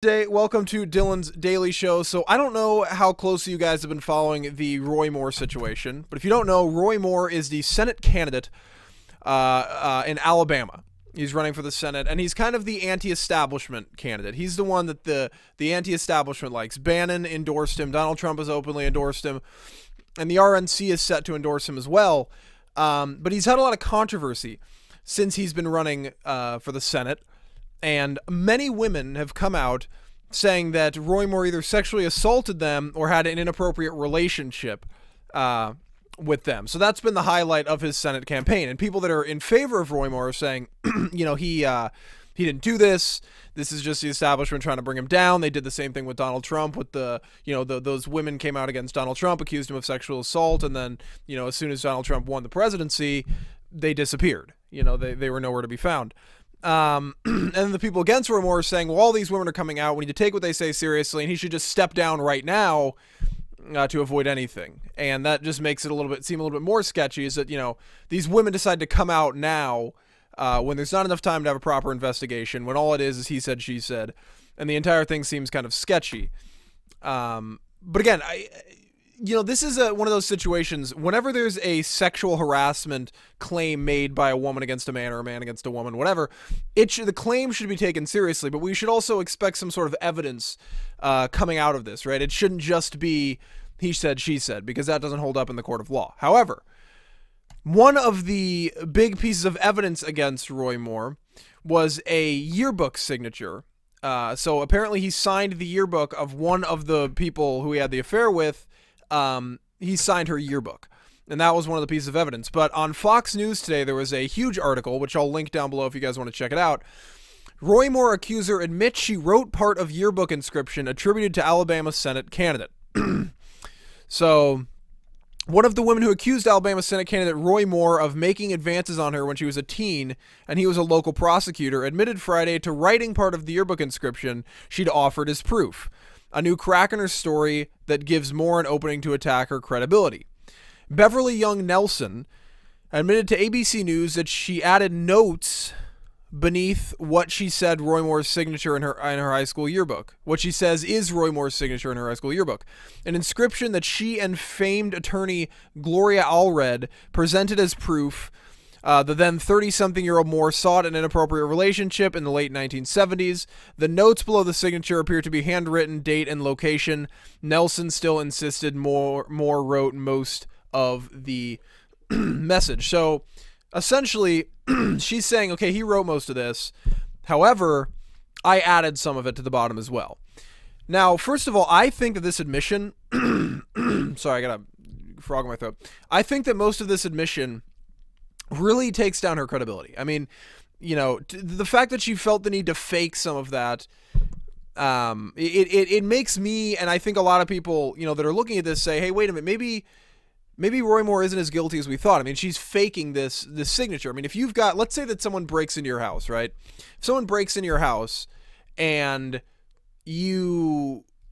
Welcome to Dylan's Daily Show. So I don't know how closely you guys have been following the Roy Moore situation, but if you don't know, Roy Moore is the Senate candidate in Alabama. He's running for the Senate, and he's kind of the anti-establishment candidate. He's the one that the anti-establishment likes. Bannon endorsed him. Donald Trump has openly endorsed him, and the RNC is set to endorse him as well. But he's had a lot of controversy since he's been running for the Senate. And many women have come out saying that Roy Moore either sexually assaulted them or had an inappropriate relationship with them. So that's been the highlight of his Senate campaign. And people that are in favor of Roy Moore are saying, you know, he didn't do this. This is just the establishment trying to bring him down. They did the same thing with Donald Trump with those women came out against Donald Trump, accused him of sexual assault. And then, you know, as soon as Donald Trump won the presidency, they disappeared. You know, they were nowhere to be found. And then the people against Roy Moore are saying, well, all these women are coming out. We need to take what they say seriously, and he should just step down right now to avoid anything. And that just makes it seem a little bit more sketchy, is that, you know, these women decide to come out now when there's not enough time to have a proper investigation, when all it is he said, she said, and the entire thing seems kind of sketchy. But again, this is one of those situations, whenever there's a sexual harassment claim made by a woman against a man or a man against a woman, whatever, the claim should be taken seriously, but we should also expect some sort of evidence coming out of this, right? It shouldn't just be he said, she said, because that doesn't hold up in the court of law. However, one of the big pieces of evidence against Roy Moore was a yearbook signature. So apparently he signed the yearbook of one of the people who he had the affair with. He signed her yearbook, and that was one of the pieces of evidence. But on Fox News today, there was a huge article, which I'll link down below if you guys want to check it out. Roy Moore accuser admits she wrote part of yearbook inscription attributed to Alabama Senate candidate. So one of the women who accused Alabama Senate candidate Roy Moore of making advances on her when she was a teen, and he was a local prosecutor, admitted Friday to writing part of the yearbook inscription she'd offered as proof. A new crack in her story that gives Moore an opening to attack her credibility. Beverly Young Nelson admitted to ABC News that she added notes beneath what she said Roy Moore's signature in her high school yearbook. What she says is Roy Moore's signature in her high school yearbook. An inscription that she and famed attorney Gloria Allred presented as proof. The then 30-something-year-old Moore sought an inappropriate relationship in the late 1970s. The notes below the signature appear to be handwritten, date, and location. Nelson still insisted Moore wrote most of the message. So, essentially, she's saying, okay, he wrote most of this. However, I added some of it to the bottom as well. Now, first of all, I think that this admission... sorry, I got a frog in my throat. I think that most of this admission really takes down her credibility. I mean, you know, the fact that she felt the need to fake some of that, it makes me, and I think a lot of people, you know, that are looking at this say, hey, wait a minute, maybe Roy Moore isn't as guilty as we thought. I mean, she's faking this signature. I mean, if you've got, let's say that someone breaks into your house, right? If someone breaks into your house and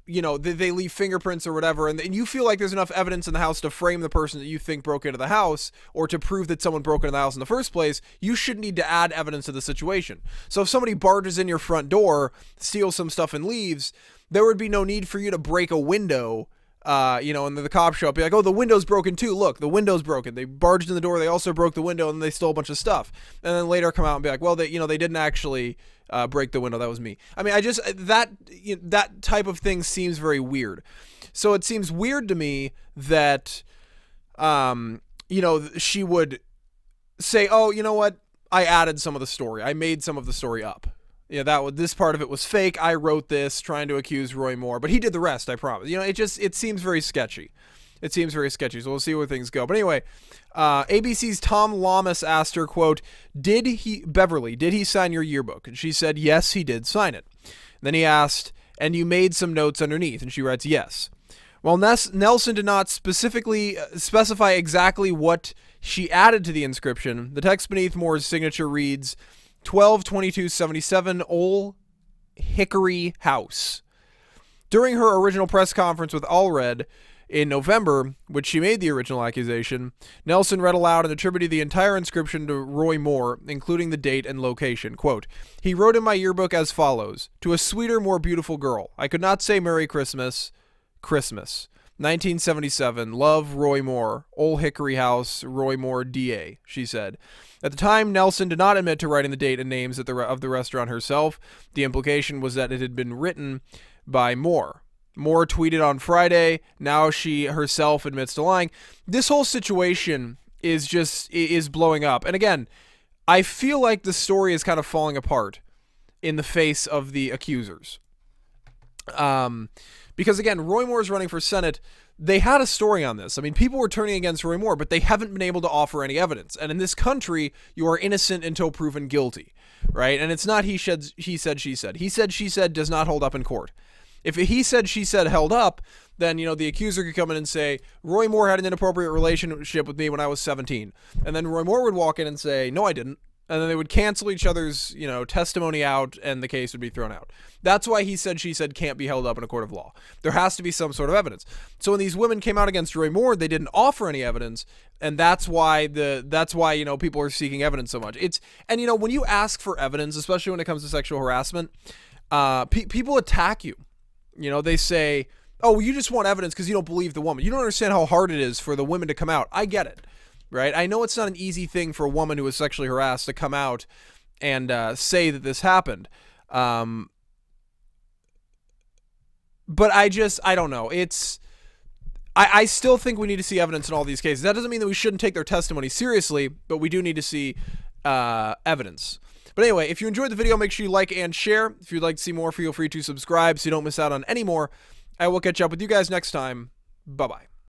you know, they leave fingerprints or whatever, and you feel like there's enough evidence in the house to frame the person that you think broke into the house, or to prove that someone broke into the house in the first place, you shouldn't need to add evidence to the situation. So if somebody barges in your front door, steals some stuff and leaves, there would be no need for you to break a window, you know, and the cops show up, be like, oh, the window's broken too. Look, the window's broken. They barged in the door, they also broke the window, and they stole a bunch of stuff. And then later come out and be like, well, they didn't actually break the window. That was me. I mean, that type of thing seems very weird. So it seems weird to me that, you know, she would say, oh, you know what? I added some of the story. I made some of the story up. Yeah, this part of it was fake. I wrote this trying to accuse Roy Moore, but he did the rest, I promise. You know, it seems very sketchy. It seems very sketchy, so we'll see where things go. But anyway, ABC's Tom Lamas asked her, quote, Beverly, did he sign your yearbook? And she said, yes, he did sign it. Then he asked, and you made some notes underneath? And she writes, yes. While Nelson did not specifically specify exactly what she added to the inscription, the text beneath Moore's signature reads, 122277 Old Hickory House. During her original press conference with Allred, In November, which she made the original accusation, Nelson read aloud and attributed the entire inscription to Roy Moore, including the date and location. Quote, "He wrote in my yearbook as follows: to a sweeter, more beautiful girl. I could not say Merry Christmas. Christmas. 1977. Love, Roy Moore. Old Hickory House, Roy Moore, DA," she said. At the time, Nelson did not admit to writing the date and names of the restaurant herself. The implication was that it had been written by Moore. Moore tweeted on Friday. Now she herself admits to lying. This whole situation is blowing up. And again, I feel like the story is kind of falling apart in the face of the accusers. Because again, Roy Moore is running for Senate. They had a story on this. I mean, people were turning against Roy Moore, but they haven't been able to offer any evidence. And in this country, you are innocent until proven guilty, right? And it's not he said, she said. He said, she said does not hold up in court. If he said, she said held up, then, you know, the accuser could come in and say, Roy Moore had an inappropriate relationship with me when I was 17. And then Roy Moore would walk in and say, no, I didn't. And then they would cancel each other's, you know, testimony out, and the case would be thrown out. That's why he said, she said can't be held up in a court of law. There has to be some sort of evidence. So when these women came out against Roy Moore, they didn't offer any evidence, and that's why you know, people are seeking evidence so much. And you know, when you ask for evidence, especially when it comes to sexual harassment, people attack you. You know, they say, oh, well, you just want evidence because you don't believe the woman. You don't understand how hard it is for the women to come out. I get it. Right? I know it's not an easy thing for a woman who was sexually harassed to come out and say that this happened. But I don't know. I still think we need to see evidence in all these cases. That doesn't mean that we shouldn't take their testimony seriously, but we do need to see evidence. But anyway, if you enjoyed the video, make sure you like and share. If you'd like to see more, feel free to subscribe so you don't miss out on any more. I will catch up with you guys next time. Bye-bye.